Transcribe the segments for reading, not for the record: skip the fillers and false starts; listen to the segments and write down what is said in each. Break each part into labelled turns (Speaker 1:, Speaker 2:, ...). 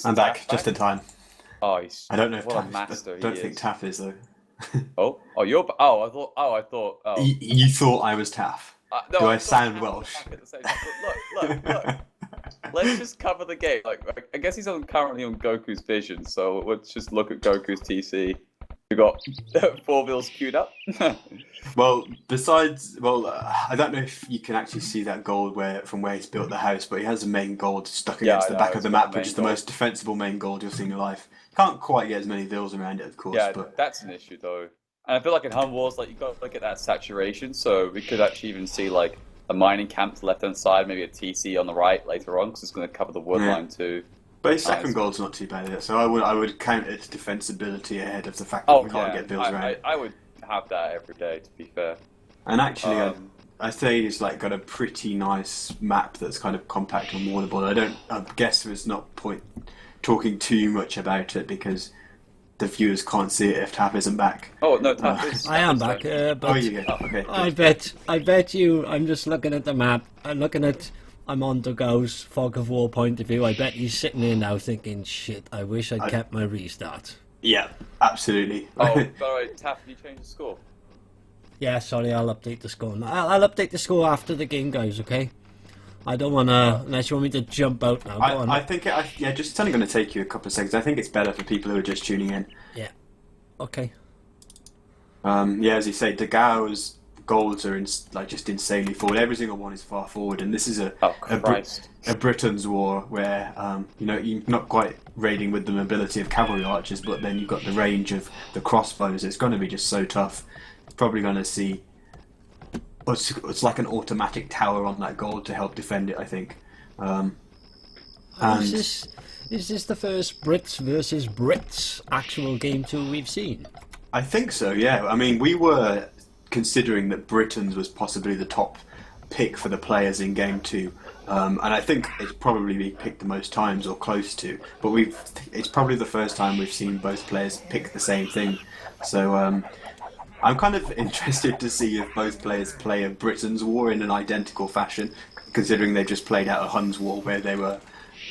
Speaker 1: I'm back just in time.
Speaker 2: Oh,
Speaker 1: I don't know if
Speaker 2: what a
Speaker 1: Taff.
Speaker 2: master
Speaker 1: I
Speaker 2: he
Speaker 1: don't think
Speaker 2: is.
Speaker 1: Taff is though.
Speaker 2: Oh, you're. I thought. Oh,
Speaker 1: You thought I was Taff.
Speaker 2: no,
Speaker 1: Do
Speaker 2: I
Speaker 1: I
Speaker 2: thought
Speaker 1: sound
Speaker 2: Taff was
Speaker 1: Welsh?
Speaker 2: happy at the same time. Look. Let's just cover the game. I guess he's currently on Goku's vision, so let's just look at Goku's TC. We got four wheels queued up.
Speaker 1: Well, besides, I don't know if you can actually see that gold from where he's built the house, but he has a main gold stuck
Speaker 2: Yeah,
Speaker 1: against
Speaker 2: I
Speaker 1: the
Speaker 2: know.
Speaker 1: back of
Speaker 2: It's
Speaker 1: the
Speaker 2: got
Speaker 1: map,
Speaker 2: the
Speaker 1: which
Speaker 2: main
Speaker 1: is the
Speaker 2: gold.
Speaker 1: most defensible main gold you'll see in your life. Can't quite get as many vills around it, of course,
Speaker 2: Yeah,
Speaker 1: but
Speaker 2: that's an issue though. And I feel like in Hum Wars, like you got to get that saturation, so we could actually even see like a mining camp to the left hand side, maybe a TC on the right later on, because it's going to cover the wood
Speaker 1: yeah.
Speaker 2: line too.
Speaker 1: But his second
Speaker 2: Nice.
Speaker 1: gold's not too bad either, so I would count its defensibility ahead of the fact that we
Speaker 2: Oh
Speaker 1: can't
Speaker 2: yeah,
Speaker 1: get vills around it.
Speaker 2: I would have that every day. To be fair.
Speaker 1: And actually,
Speaker 2: Um,
Speaker 1: I say he's like got a pretty nice map that's kind of compact and wallable. I guess there's not point talking too much about it because the viewers can't see it if Taff isn't back.
Speaker 2: oh no, Taff is.
Speaker 3: I am
Speaker 2: Taff
Speaker 3: back,
Speaker 2: is there.
Speaker 1: Oh,
Speaker 3: but
Speaker 1: you go. Okay,
Speaker 3: I
Speaker 1: good.
Speaker 3: bet you. I'm just looking at the map. I'm on Dogao's fog of war point of view. I bet he's sitting there now thinking, "Shit, I wish I'd kept my restart."
Speaker 1: Yeah, absolutely.
Speaker 2: Oh, by the way, Taff, have you changed the score?
Speaker 3: Yeah, sorry, I'll update the score. I'll update the score after the game, guys. Okay. I don't wanna unless you want me to jump out now. Go on.
Speaker 1: I think just it's only going to take you a couple of seconds. I think it's better for people who are just tuning in.
Speaker 3: Yeah. Okay.
Speaker 1: Yeah, as you say, Dagao's golds are just insanely forward. Every single one is far forward, and this is
Speaker 2: Oh Christ!
Speaker 1: a Britain's war where you're not quite raiding with the mobility of cavalry archers, but then you've got the range of the crossbows. It's going to be just so tough. Probably going to see. It's like an automatic tower on that gold to help defend it, I think. And
Speaker 3: Is this the first Brits versus Brits actual game 2 we've seen?
Speaker 1: I think so, yeah. I mean, we were considering that Britain's was possibly the top pick for the players in Game 2. And I think it's probably been picked the most times or close to. But it's probably the first time we've seen both players pick the same thing. So I'm kind of interested to see if both players play a Britain's war in an identical fashion, considering they just played out a Hun's war where they were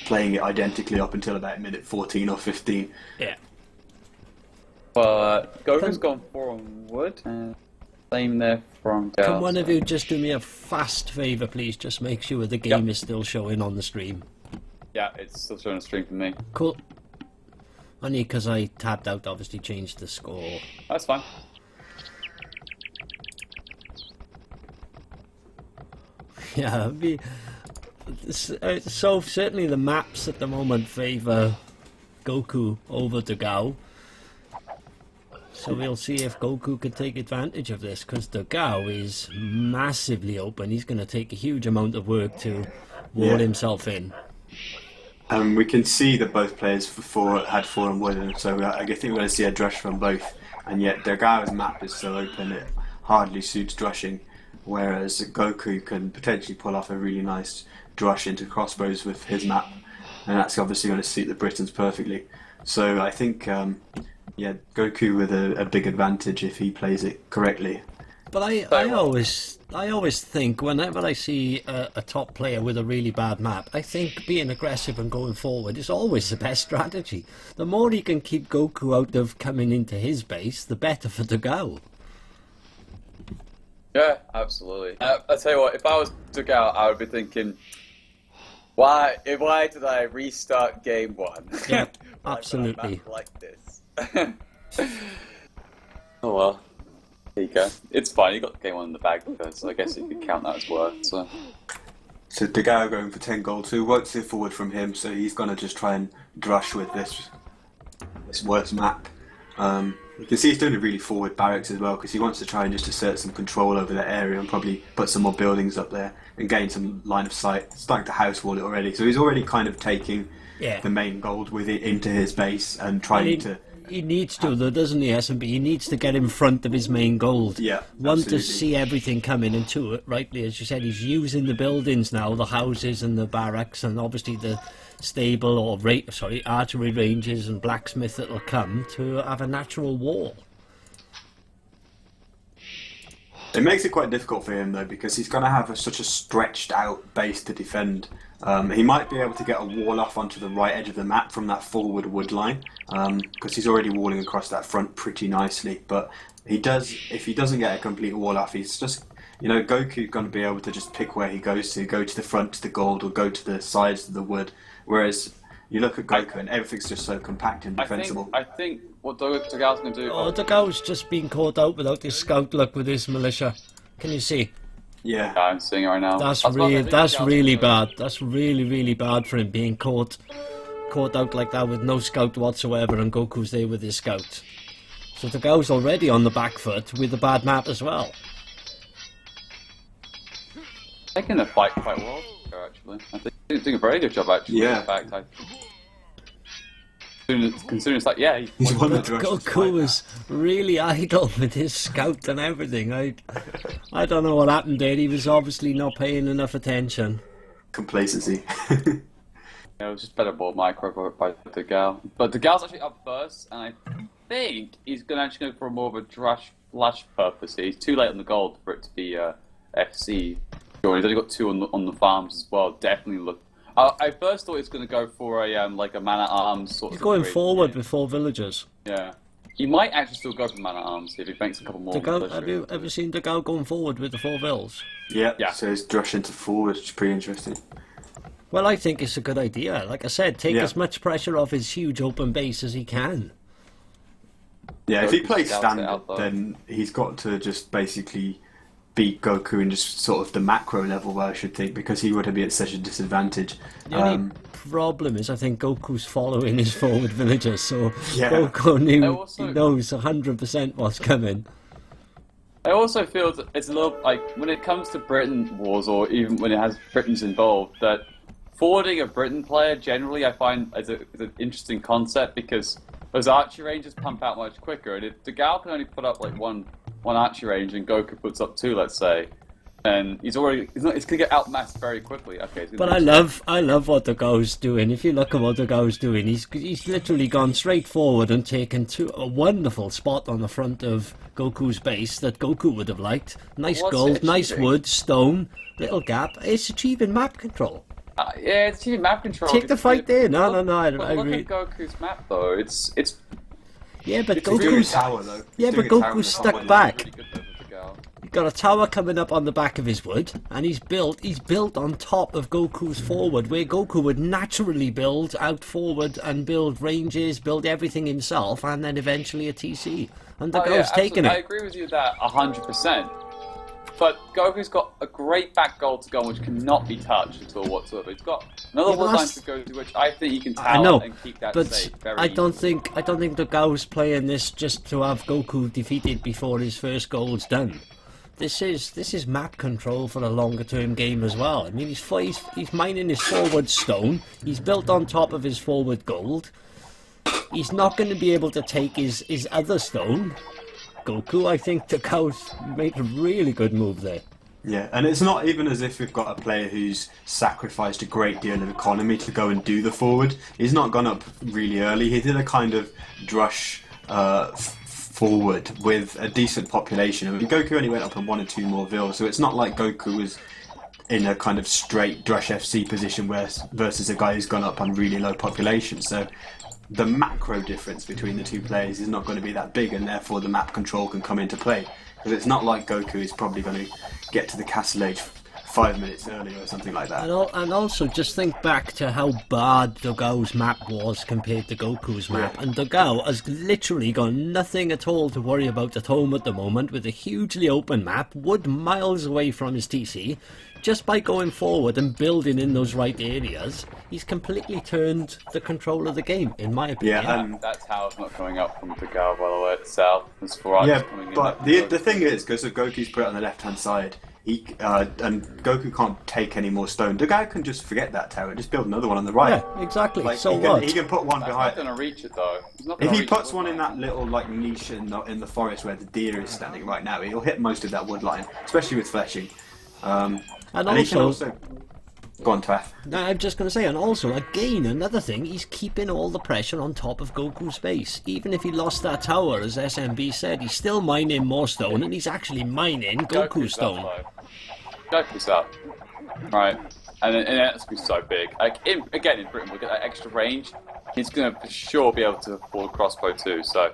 Speaker 1: playing it identically up until about minute 14 or 15.
Speaker 3: Yeah.
Speaker 2: But Goku's gone 4 on wood. Same there from Dal.
Speaker 3: Can one of you just do me a fast favour, please? Just make sure the game is still showing on the stream.
Speaker 2: Yeah, it's still showing a stream for me.
Speaker 3: Cool. Only because I tapped out, obviously changed the score.
Speaker 2: That's fine.
Speaker 3: Yeah, so certainly the maps at the moment favour Goku over Dogao. So we'll see if Goku can take advantage of this, because Dogao is massively open. He's going to take a huge amount of work to wall himself in.
Speaker 1: We can see that both players had 4 on wood, and so I think we're going to see a drush from both. And yet Dogao's map is so open it hardly suits drushing, whereas Goku can potentially pull off a really nice drush into crossbows with his map, and that's obviously going to suit the Britons perfectly. So I think, Goku with a big advantage if he plays it correctly.
Speaker 3: But I always think whenever I see a top player with a really bad map, I think being aggressive and going forward is always the best strategy. The more he can keep Goku out of coming into his base, the better for Dogao.
Speaker 2: Yeah, absolutely. I tell you what, if I was Dogao, I would be thinking, why did I restart game 1?
Speaker 3: Yeah,
Speaker 2: Why
Speaker 3: absolutely.
Speaker 2: would I map like this? Oh well. There you go. It's fine, you got the game 1 in the bag, so I guess you could count that as worth. So
Speaker 1: Dogao going for 10 gold, so we won't see forward from him, so he's going to just try and drush with this worst map. You can see he's doing a really forward barracks as well, because he wants to try and just assert some control over that area and probably put some more buildings up there and gain some line of sight. Starting to house wall it already, so he's already kind of taking the main gold with it into his base and trying to...
Speaker 3: He needs to, though, doesn't he, S&B? He needs to get in front of his main gold.
Speaker 1: Yeah,
Speaker 3: One,
Speaker 1: absolutely.
Speaker 3: to see everything coming into it, rightly, as you said, he's using the buildings now, the houses and the barracks, and obviously the stable or archery ranges and blacksmith that'll come to have a natural wall.
Speaker 1: It makes it quite difficult for him though, because he's going to have such a stretched out base to defend. He might be able to get a wall off onto the right edge of the map from that forward wood line, because he's already walling across that front pretty nicely. But if he doesn't get a complete wall off, he's just, Goku's going to be able to just pick where he goes to, go to the front to the gold, or go to the sides of the wood. Whereas you look at Goku and everything's just so compact and defensible.
Speaker 2: I think what Dogao's going to do...
Speaker 3: Oh, Dogao's just been caught out without his scout luck with his militia. Can you see?
Speaker 1: Yeah,
Speaker 2: I'm seeing it right now.
Speaker 3: That's really bad. That's really bad for him being caught out like that with no scout whatsoever, and Goku's there with his scout. So Dogao's already on the back foot with a bad map as well.
Speaker 2: Taking the fight quite well, actually. I think he's doing a very good job, actually.
Speaker 1: Yeah.
Speaker 2: In fact, considering it's like, yeah,
Speaker 1: he's won the
Speaker 3: But Goku was really idle with his scout and everything. I don't know what happened there. He was obviously not paying enough attention.
Speaker 1: Complacency.
Speaker 2: Yeah, it was just better ball micro by Dogao. But Dogao's actually up first, and I think he's going to actually go for more of a flash purpose here. He's too late on the gold for it to be FC. Sure, he's only got 2 on the farms as well. Definitely look. I first thought he was going to go for a like a man at arms sort of.
Speaker 3: He's going
Speaker 2: situation.
Speaker 3: forward with 4 villagers.
Speaker 2: Yeah, he might actually still go for man at arms if he banks a couple more.
Speaker 3: Have you ever seen Dogao going forward with the 4 vills?
Speaker 1: Yeah.
Speaker 2: Yeah.
Speaker 1: So he's rushing to forward, which is pretty interesting.
Speaker 3: Well, I think it's a good idea. Like I said, take as much pressure off his huge open base as he can.
Speaker 1: Yeah, if he plays
Speaker 2: Goku's
Speaker 1: standard,
Speaker 2: out, though.
Speaker 1: then he's got to just basically beat Goku in just sort of the macro level, I should think, because he would be at such a disadvantage.
Speaker 3: The only problem is I think Goku's following his forward villagers, so
Speaker 1: Yeah.
Speaker 3: Goku
Speaker 2: I also-
Speaker 3: knows 100% what's coming.
Speaker 2: I also feel that it's a little like when it comes to Britain wars, or even when it has Britons involved, that forwarding a Britain player generally I find is an interesting concept because those archery ranges pump out much quicker, and if Dogao can only put up like one archery range and Goku puts up 2, let's say, and it's going to get outmassed very quickly. Okay,
Speaker 3: But I love what Dogao's doing. If you look at what Dogao's doing, he's literally gone straight forward and taken a wonderful spot on the front of Goku's base that Goku would have liked. Nice
Speaker 2: What's
Speaker 3: gold,
Speaker 2: it
Speaker 3: nice
Speaker 2: achieving?
Speaker 3: wood, stone, little gap. It's achieving map control.
Speaker 2: yeah, it's achieving map control.
Speaker 3: Take the fight there. No.
Speaker 2: But
Speaker 3: I
Speaker 2: look
Speaker 3: agree.
Speaker 2: at Goku's map though. It's
Speaker 3: Yeah, but
Speaker 2: It's
Speaker 1: He's doing a
Speaker 3: Goku's
Speaker 1: tower, though.
Speaker 3: Yeah,
Speaker 1: He's
Speaker 3: but
Speaker 1: doing a tower in
Speaker 3: Goku's
Speaker 1: the top
Speaker 3: stuck
Speaker 1: wood line.
Speaker 3: back.
Speaker 2: pretty good though for Dogao.
Speaker 3: He's got a tower coming up on the back of his wood, and he's built on top of Goku's forward, where Goku would naturally build out forward and build ranges, build everything himself, and then eventually a TC. And
Speaker 2: Oh,
Speaker 3: Dogao's taking
Speaker 2: absolutely.
Speaker 3: it.
Speaker 2: I agree with you that 100%. But Goku's got a great back goal to go on which cannot be touched at all whatsoever. He's got another
Speaker 3: Yeah, but
Speaker 2: wood line
Speaker 3: that's-
Speaker 2: to go to which I think he can
Speaker 3: I
Speaker 2: tower
Speaker 3: know,
Speaker 2: and keep that
Speaker 3: but
Speaker 2: safe. Very
Speaker 3: I don't
Speaker 2: easily.
Speaker 3: think Dogao's playing this just to have Goku defeated before his first goal's done. This is map control for a longer term game as well. I mean, he's mining his forward stone. He's built on top of his forward gold. He's not going to be able to take his other stone. Goku, I think Dogao's made a really good move there.
Speaker 1: Yeah, and it's not even as if we've got a player who's sacrificed a great deal of economy to go and do the forward. He's not gone up really early. He did a kind of drush forward with a decent population. I mean, Goku only went up on 1 or 2 more vills, so it's not like Goku was in a kind of straight drush FC position versus a guy who's gone up on really low population. So the macro difference between the 2 players is not going to be that big, and therefore the map control can come into play. Because it's not like Goku is probably going to get to the castle age 5 minutes early or something like that.
Speaker 3: And also, just think back to how bad Dogao's map was compared to Goku's map.
Speaker 1: Yeah.
Speaker 3: And Dogao has literally got nothing at all to worry about at home at the moment, with a hugely open map, wood miles away from his TC. Just by going forward and building in those right areas, he's completely turned the control of the game, in my opinion.
Speaker 1: Yeah,
Speaker 2: That's how it's not coming up from Dogao, by the way, itself. As far as
Speaker 1: Yeah,
Speaker 2: coming in
Speaker 1: but
Speaker 2: that
Speaker 1: the thing is, because of Goku's put it on the left-hand side, and Goku can't take any more stone. Dogao can just forget that tower, just build another one on the right.
Speaker 3: Yeah, exactly.
Speaker 1: Like,
Speaker 3: So
Speaker 1: he can,
Speaker 3: what?
Speaker 1: He can put one
Speaker 2: That's
Speaker 1: behind.
Speaker 2: not going to reach it though. He's not
Speaker 1: If
Speaker 2: gonna
Speaker 1: he
Speaker 2: reach
Speaker 1: puts
Speaker 2: the
Speaker 1: one
Speaker 2: wood
Speaker 1: in
Speaker 2: line.
Speaker 1: that little like niche in the forest where the deer is standing right now, he'll hit most of that wood line, especially with fleshing.
Speaker 3: And
Speaker 1: He can
Speaker 3: also,
Speaker 1: also go on, Taff.
Speaker 3: no, I'm just going to say, and also, again, another thing, he's keeping all the pressure on top of Goku's base. Even if he lost that tower, as SMB said, he's still mining more stone, and he's actually mining Goku's stone.
Speaker 2: Goku's up. Right. and that's going to be so big. Like again, in Britain, we'll get that extra range. He's going to for sure be able to afford crossbow too. So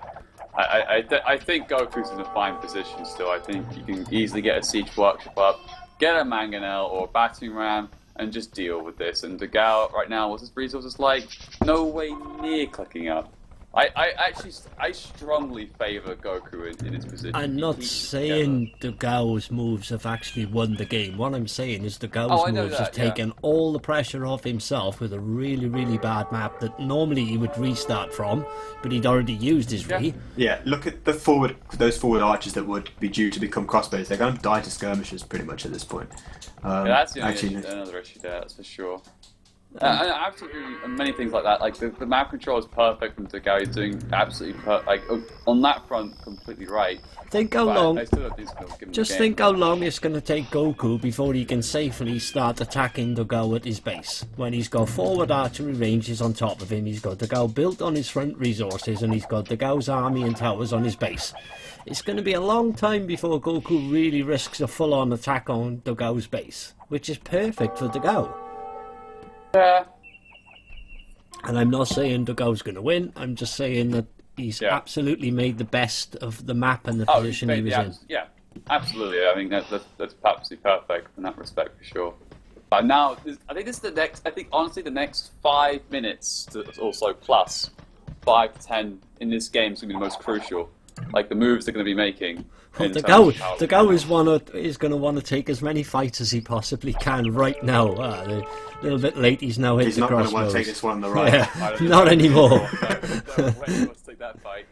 Speaker 2: I think Goku's in a fine position still. I think you can easily get a siege workshop up, get a mangonel or a battering ram, and just deal with this. And Dogao right now, what's his resources like? No way near clicking up. I strongly favour Goku in his position.
Speaker 3: I'm not saying Dogao's moves have actually won the game. What I'm saying is Dogao's moves have taken all the pressure off himself with a really, really bad map that normally he would restart from, but he'd already used his re.
Speaker 1: Yeah, look at those forward archers that would be due to become crossbows. They're going to die to skirmishes pretty much at this point.
Speaker 2: That's the another issue there, that's for sure. Absolutely, many things like that. Like the map control is perfect from Dogao. He's doing absolutely on that front, completely right.
Speaker 3: Think how long. Just think how long it's going to take Goku before he can safely start attacking Dogao at his base. When he's got forward archery ranges on top of him, he's got Dogao built on his front resources, and he's got Dogao's army and towers on his base. It's going to be a long time before Goku really risks a full-on attack on Dogao's base, which is perfect for Dogao.
Speaker 2: Yeah.
Speaker 3: And I'm not saying Dogao's going to win. I'm just saying that he's absolutely made the best of the map and the position he was in.
Speaker 2: Yeah, absolutely. I think that's absolutely perfect in that respect for sure. But now, I think this is the next. I think honestly, the next 5 minutes, or so plus 5 to 10 in this game is going to be the most crucial. Like the moves they're going to be making.
Speaker 3: Dogao is going to want to take as many fights as he possibly can right now. A little bit late, he's now hit the crossbows. He's not going to want to take
Speaker 1: this one on the right.
Speaker 3: Yeah, not anymore.
Speaker 2: When he wants to take that fight,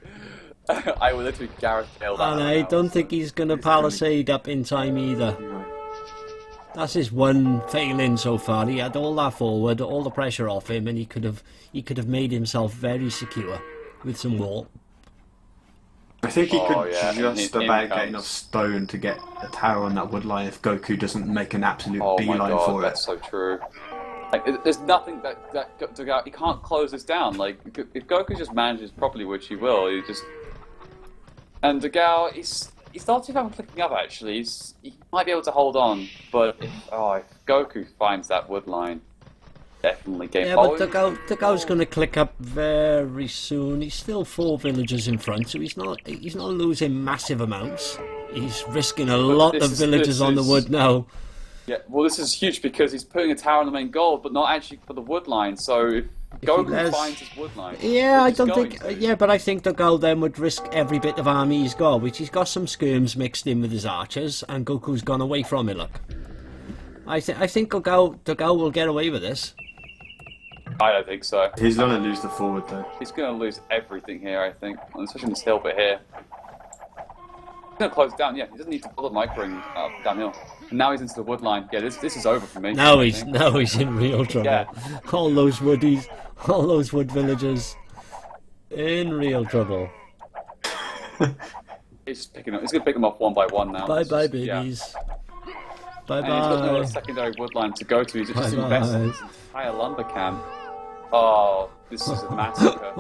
Speaker 2: I will literally Gareth Bale that.
Speaker 3: And I don't think he's going to palisade up in time either. That's his one failing so far. He had all that forward, all the pressure off him, and he could have made himself very secure with some wall.
Speaker 1: I think he could just about get enough stone to get a tower on that wood line if Goku doesn't make an absolute beeline for it.
Speaker 2: That's so true. Like, there's nothing that Dogao, he can't close this down. Like, if Goku just manages properly, which he will, and Dogao, he's not too bad clicking up actually. He might be able to hold on, but if Goku finds that wood line, definitely game.
Speaker 3: Yeah, but Dogao's going to click up very soon. He's still 4 villagers in front, so he's not losing massive amounts. He's risking a lot of villagers on the wood now.
Speaker 2: Yeah, well, this is huge because he's putting a tower on the main goal, but not actually for the wood line. So if Goku finds his wood line,
Speaker 3: but I think Dogao then would risk every bit of army he's got, which he's got some skirms mixed in with his archers, and Goku's gone away from it. Look, I think Dogao will get away with this.
Speaker 2: I don't think so.
Speaker 1: He's going to lose the forward though.
Speaker 2: He's going to lose everything here, I think, especially in this hill bit here. He's going to close down. Yeah, he doesn't need to build a micro downhill. And now he's into the wood line. Yeah, this is over for me.
Speaker 3: Now he's in real trouble.
Speaker 2: Yeah.
Speaker 3: All those wood villagers, in real trouble.
Speaker 2: He's going to pick them off one by one now.
Speaker 3: Bye bye, babies. Bye bye.
Speaker 2: And he's got no secondary wood line to go to. He's just invested in his entire lumber camp. Oh, this is a massacre.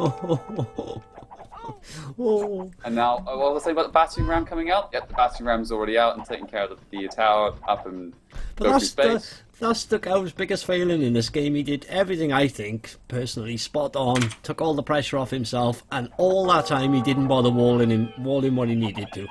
Speaker 2: And now, what was I saying about the battering ram coming out? Yep, the battering ram's already out and taking care of the tower up in Goku's base.
Speaker 3: That's Dogao's biggest failing in this game. He did everything, I think, personally, spot on, took all the pressure off himself, and all that time he didn't bother walling what he needed to.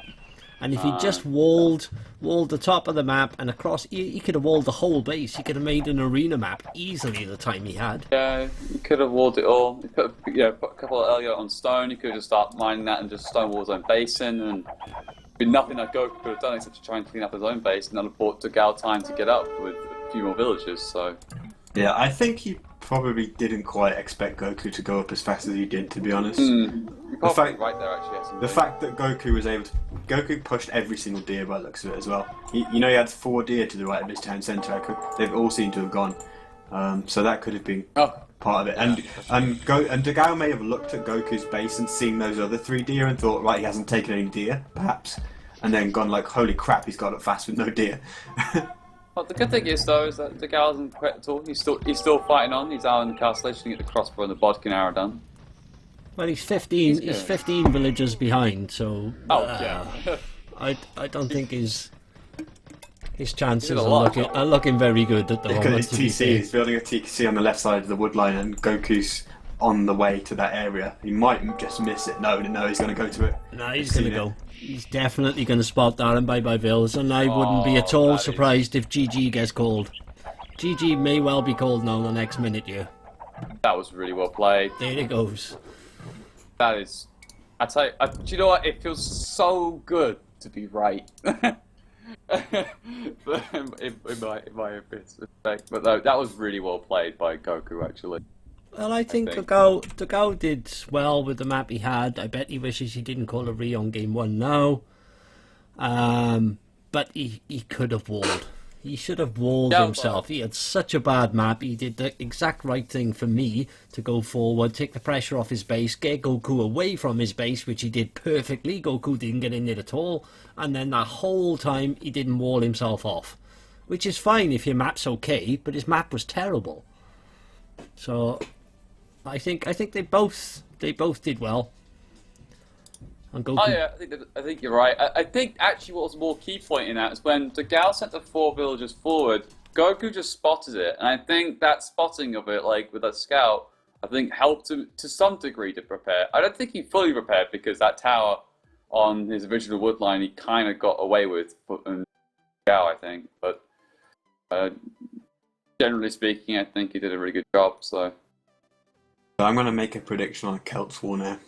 Speaker 3: And if he just walled the top of the map and across, he could have walled the whole base. He could have made an arena map easily the time he had.
Speaker 2: Yeah, he could have walled it all. He could have put a couple earlier on stone. He could have just started mining that and just stonewall his own basin. And be nothing that Goku could have done except to try and clean up his own base, and that have bought Dogao time to get up with a few more villagers. So
Speaker 1: yeah, I think he probably didn't quite expect Goku to go up as fast as he did, to be honest.
Speaker 2: You're probably right there, actually.
Speaker 1: The fact that Goku pushed every single deer by the looks of it as well. He had 4 deer to the right of his town centre. They've all seemed to have gone. So that could have been part of it. And Dogao may have looked at Goku's base and seen those other 3 deer and thought, right, he hasn't taken any deer, perhaps. And then gone like, holy crap, he's got up fast with no deer.
Speaker 2: Well, the good thing is though is that Dogao hasn't quit at all. He's still fighting on. He's out in the castle to get the crossbow and the bodkin arrow done.
Speaker 3: Well, he's 15. He's 15 villagers behind, so
Speaker 2: yeah.
Speaker 3: I don't think his His chances
Speaker 2: did a
Speaker 3: are
Speaker 2: lot.
Speaker 3: looking very good at the
Speaker 1: Because
Speaker 3: moment.
Speaker 1: it's
Speaker 3: To be
Speaker 1: TC,
Speaker 3: fair.
Speaker 1: he's building a TC on the left side of the wood line, and Goku's on the way to that area. He might just miss it. No, he's going to go to it.
Speaker 3: No, he's going to go. He's definitely going to spot that and bye-bye Bills, and I wouldn't be at
Speaker 2: Oh,
Speaker 3: all
Speaker 2: that is-
Speaker 3: surprised if GG gets called. GG may well be called now in the next minute here.
Speaker 2: That was really well played.
Speaker 3: There it goes.
Speaker 2: That is, I tell you, do you know what? It feels so good to be right. in my respect, but no, that was really well played by Goku, actually.
Speaker 3: Well, I think
Speaker 2: think.
Speaker 3: Dogao did well with the map he had. I bet he wishes he didn't call a re on game 1 now. But he could have walled. He should have walled
Speaker 2: Yeah,
Speaker 3: himself. He had such a bad map. He did the exact right thing for me to go forward, take the pressure off his base, get Goku away from his base, which he did perfectly. Goku didn't get in there at all. And then that whole time he didn't wall himself off. Which is fine if your map's okay, but his map was terrible. So I think they both did well. And Goku,
Speaker 2: Oh yeah, I think you're right. I think actually what was more key point in that is when Dogao sent the 4 villagers forward, Goku just spotted it, and I think that spotting of it, like with that scout, I think helped him to some degree to prepare. I don't think he fully prepared because that tower on his original wood line he kind of got away with Dogao, I think. But generally speaking, I think he did a really good job. So
Speaker 1: I'm going to make a prediction on Celts War now.